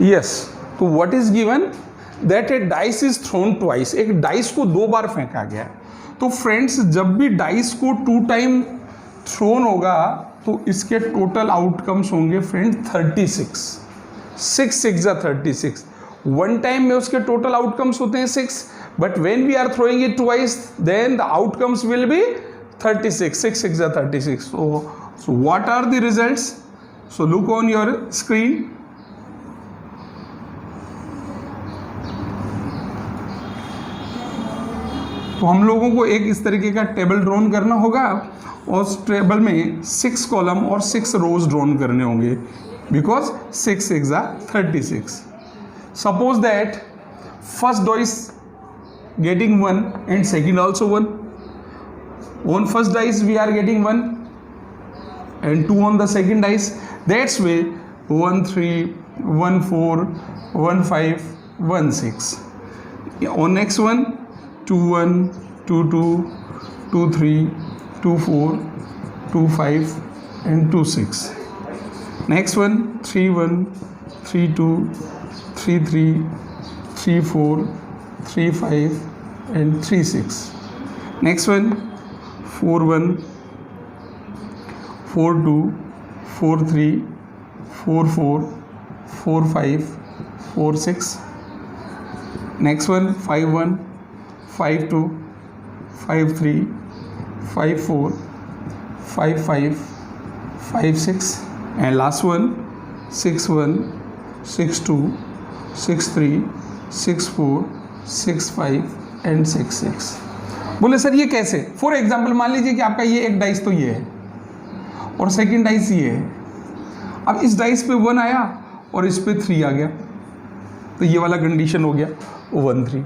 Yes, तो what is given that A dice is throne twice, एक dice को 2 बार फेंका गया। तो फ्रेंड्स जब भी डाइस को 2 टाइम थ्रोन होगा तो इसके टोटल आउटकम्स होंगे फ्रेंड 36, 6 6 जा 36। 1 टाइम में उसके टोटल आउटकम्स होते हैं 6, but when we are throwing it twice then the outcomes will be 36, 6 6 जा 36। So what are the results? So look on your screen. तो हम लोगों को एक इस तरीके का टेबल ड्रॉन करना होगा और उस टेबल में 6 कॉलम और 6 रोज ड्रॉन करने होंगे, बिकॉज 6 6 जा 36। Suppose that first dice getting 1 and second also 1. On first dice we are getting 1 and 2 on the second dice. That's way 1 3 1 4 1 5 1 6. On next one 2 1 2 2 2 3 2 4 2 5 and 2 6. Next one 3 1 3 2 3 3 3 4 3 5 and 3 6. Next one 4 1 4 2 4 3 4 4 4 5 4 6. Next one 5 1 5 2 5 3 5 4 5 5 5 6. And last one 6 1 6 2 6 3 6 4 6 5 and 6 6। बोले sir ये कैसे? For example मान लीजिए कि आपका ये एक dice तो ये है और सेकंड डाइस ये है। अब इस डाइस पे 1 आया और इस पे 3 आ गया, तो ये वाला कंडीशन हो गया 1 3।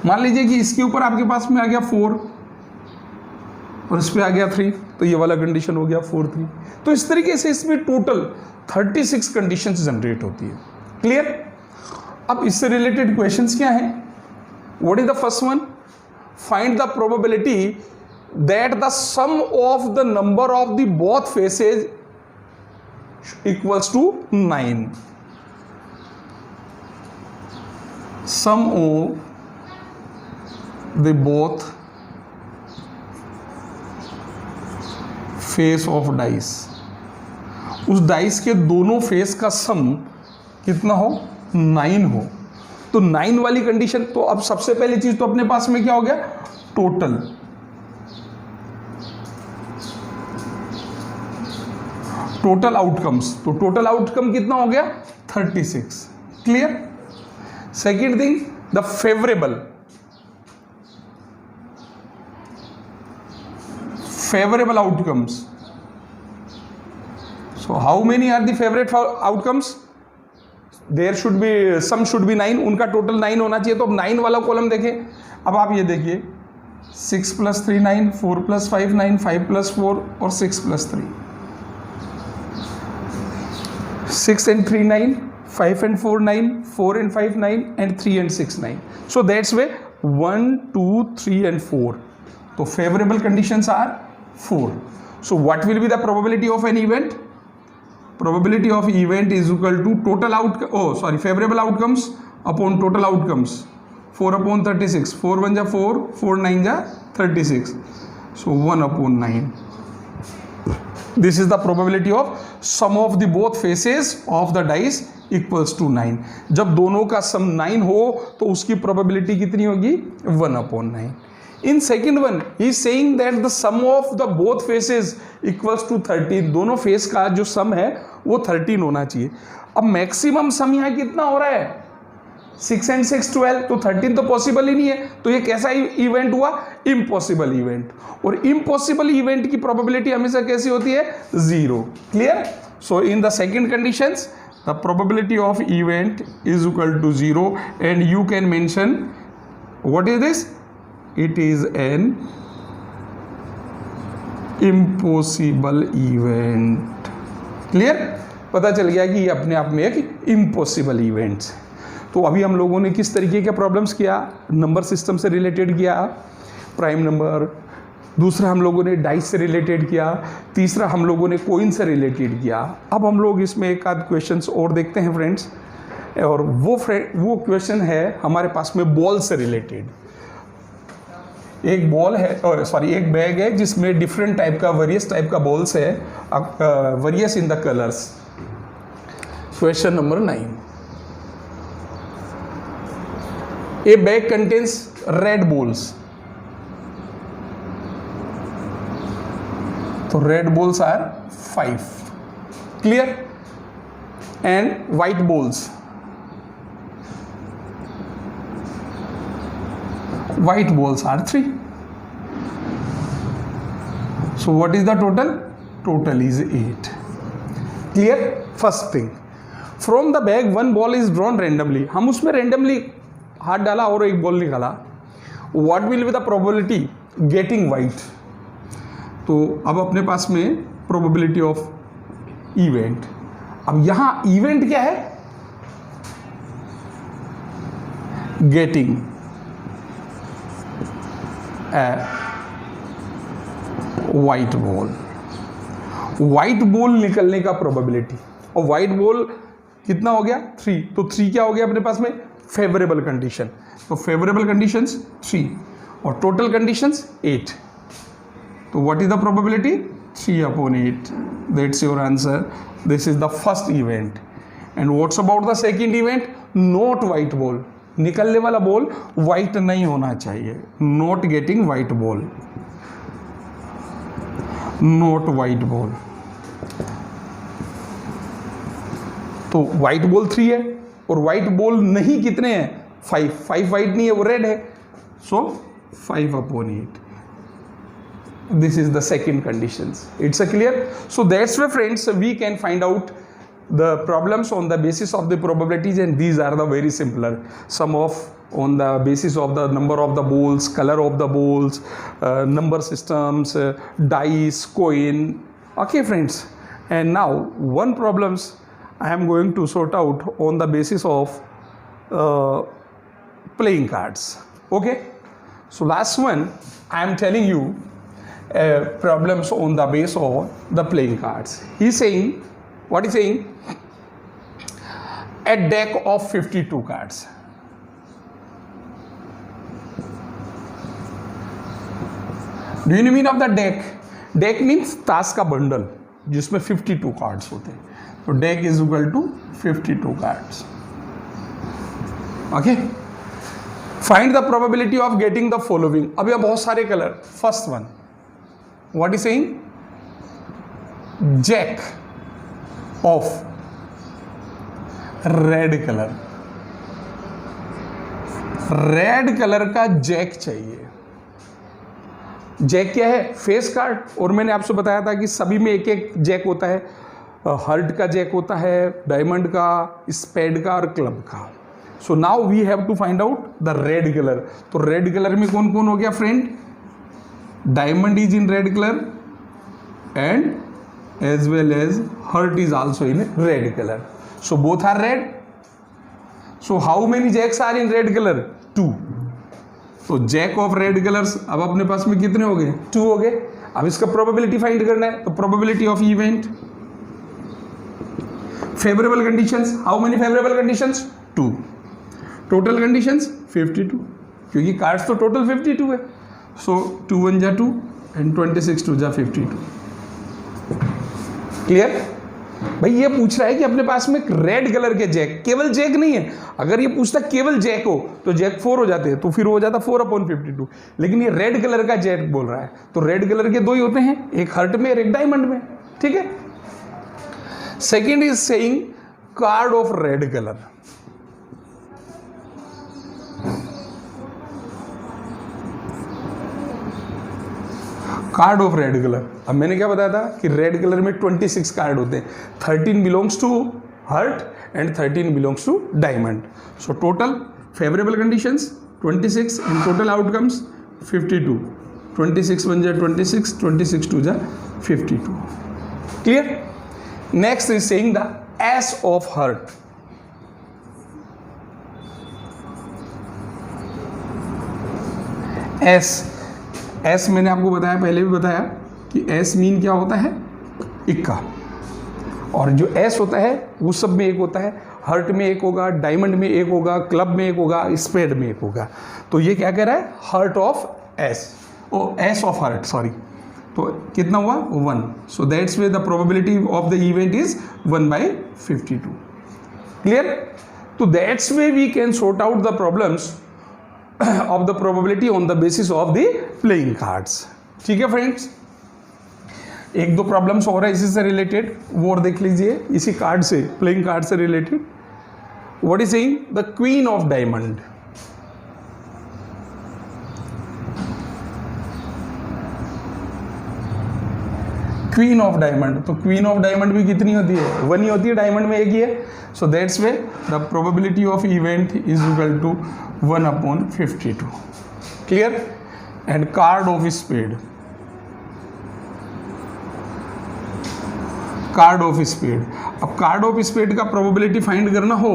मान लीजिए कि इसके ऊपर आपके पास में आ गया 4 और इस पे आ गया 3, तो ये वाला कंडीशन हो गया 4 3। तो इस तरीके से इसमें टोटल 36 कंडीशंस जनरेट होती है। क्लियर? अब इससे रिलेटेड क्वेश्चंस क्या हैं? What is the first one? Find the probability that the sum of the number of the both faces equals to 9. Sum of the both face of dice. उस dice के दोनों face का सम कितना हो? 9 हो। तो 9 वाली कंडीशन, तो अब सबसे पहली चीज तो अपने पास में क्या हो गया? टोटल। टोटल आउटकम्स, तो टोटल आउटकम कितना हो गया? 36। Clear? Second thing the favourable outcomes. So how many are the favourite outcomes? There should be some should be 9, उनका टोटल 9 होना चाहिए। तो अब 9 वाला कॉलम देखें। अब आप ये देखिए 6 + 3 9, 4 + 5 9, 5 + 4 और 6 + 3, 6 and 3 9, 5 and 4 9, 4 and 5 9 and 3 and 6 9. So that's way 1 2 3 and 4. तो favorable conditions are 4. So what will be the probability of an event? Probability of event is equal to favorable outcomes upon total outcomes, 4/36. 4 1 जा 4, 4 9 जा 36. So 1/9. This is the probability of sum of the both faces of the dice equals to 9. जब दोनों का सम 9 हो तो उसकी probability कितनी होगी? 1/9. In second one, he is saying that the sum of the both faces equals to 13. दोनों face का जो सम है वो 13 होना चाहिए। अब मैक्सिमम सम यहाँ कितना हो रहा है? 6 and 6 12, तो 13 तो पॉसिबल ही नहीं है। तो ये कैसा इवेंट हुआ? Impossible event. और इम्पॉसिबल इवेंट की प्रोबेबिलिटी हमेशा कैसी होती है? 0। Clear? So in the second conditions the probability of event is equal to 0 and you can mention what is this? It is an impossible event. Clear? पता चल गया कि ये अपने आप में एक इम्पॉसिबल इवेंट है। तो अभी हम लोगों ने किस तरीके के प्रॉब्लम्स किया? नंबर सिस्टम से रिलेटेड किया, प्राइम नंबर। दूसरा हम लोगों ने डाइस से रिलेटेड किया। तीसरा हम लोगों ने कोइन से रिलेटेड किया। अब हम लोग इसमें एक आध क्वेश्चंस और देखते हैं फ्रेंड्स। और वो क्वेश्चन है हमारे पास में बॉल से रिलेटेड। एक बॉल है, एक बैग है जिसमें डिफरेंट टाइप का, वेरियस टाइप का बॉल्स है, various in the colours. Question number 9, a bag contains red balls. तो red balls are 5, clear, and white balls, white balls are 3. So what is the total? Total is 8. Clear? First thing, from the bag one ball is drawn randomly. हम उसमें randomly हाथ डाला और एक ball निकाला. What will be the probability getting white? तो अब अपने पास में probability of event. अब यहाँ event क्या है? Getting white ball. White ball निकलने का प्रोबेबिलिटी, और व्हाइट बॉल कितना हो गया? 3। तो 3 क्या हो गया अपने पास में? Favourable condition. तो फेवरेबल कंडीशंस 3 और टोटल कंडीशंस 8। तो what is the probability? 3/8। That's your answer. This is the first event. And what's about the second event? Not white ball. निकलने वाला बॉल व्हाइट नहीं होना चाहिए। Not getting white ball, not white ball. तो white ball 3 है और white ball नहीं कितने हैं? 5 व्हाइट नहीं है, वो रेड है। So 5/8। This is the second condition. It's a clear? So that's way friends we can find out the problems on the basis of the probabilities, and these are the very simpler. Some of on the basis of the number of the balls, color of the balls, number systems, dice, coin. Okay friends, and now one problems I am going to sort out on the basis of playing cards. Okay, so last one I am telling you problems on the base of the playing cards. He is saying, what is saying? A deck of 52 cards. Do you know mean of the deck? Deck means ताश का bundle जिसमें 52 cards होते हैं. तो deck is equal to 52 cards. Okay? Find the probability of getting the following. अब यह बहुत सारे colour. First one. What is saying? Jack of red colour. Red colour का जैक चाहिए. जैक क्या है? Face card. और मैंने आपसे बताया था कि सभी में एक एक जैक होता है. हर्ट का जैक होता है, डायमंड का, स्पेड का और क्लब का. So now we have to find out the red colour. तो रेड कलर में कौन कौन हो गया friend? Diamond is in red colour and as well as heart is also in red color. So both are red. So how many jacks are in red color? 2. तो jack of red colors अब अपने पास में कितने हो गए? 2 हो गए. अब इसका probability find करना है. तो probability of event, favorable conditions, how many favorable conditions? 2. Total conditions 52, क्योंकि cards तो total 52 है. So 2 1 जा 2 and 26 2 जा 52. क्लियर? भाई ये पूछ रहा है कि अपने पास में रेड कलर के जैक, केवल जैक नहीं है. अगर ये पूछता केवल जैक हो तो जैक 4 हो जाते हैं, तो फिर हो जाता 4/52. लेकिन ये रेड कलर का जैक बोल रहा है. तो रेड कलर के 2 ही होते हैं, एक हर्ट में और एक डायमंड में. ठीक है. Second is saying card of red colour. Card of red colour. अब मैंने क्या बताया था कि रेड कलर में 26 कार्ड होते हैं. 13 belongs to heart and 13 belongs to diamond. So total favourable conditions 26 and total outcomes 52. 26 1 जा 26, 26 2 जा 52. Clear? Next is saying the ace of heart. Ace मैंने आपको बताया, पहले भी बताया कि एस मीन क्या होता है? इक्का. और जो एस होता है वो सब में एक होता है. हर्ट में एक होगा, डायमंड में एक होगा, क्लब में एक होगा, स्पेड में एक होगा। तो ये क्या कह रहा है, heart of ace, oh ace of heart, sorry. तो कितना हुआ 1, so that's way the probability of the event is 1/52। Clear? तो that's way we can sort out the problems of the probability on the basis of the playing cards. ठीक है friends, एक दो problems और है इसी से रिलेटेड, वो और देख लीजिए, इसी कार्ड से, प्लेइंग कार्ड से related. What is saying, the queen of diamond. Queen of diamond, तो क्वीन ऑफ डायमंड भी कितनी होती है, 1 ही होती है, डायमंड में एक ही है। So that's way the probability of event is equal to 1/52। Clear? And card of spade, card of spade. अब कार्ड ऑफ स्पेड का प्रोबेबिलिटी फाइंड करना हो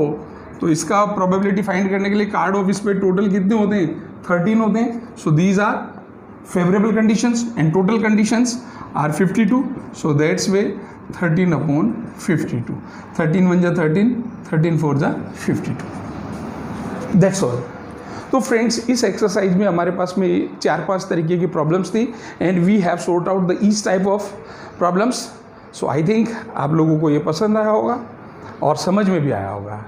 तो इसका प्रोबेबिलिटी फाइंड करने के लिए कार्ड ऑफ स्पेड टोटल कितने होते हैं, 13 होते हैं। So these are favourable conditions and total conditions are 52। So that's way 13/52, 13 1 जा 13, 13 4 जा 52। That's all. तो फ्रेंड्स, इस एक्सरसाइज में हमारे पास में 4-5 तरीके की प्रॉब्लम्स थी and we have sort out the each type of problems. So I think आप लोगों को ये पसंद आया होगा और समझ में भी आया होगा।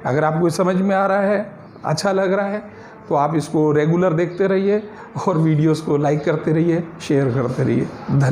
अगर आपको समझ में आ रहा है, अच्छा लग रहा है, तो आप इसको रेगुलर देखते रहिए और वीडियोस को लाइक करते रहिए, शेयर करते रहिए। धन्यवाद।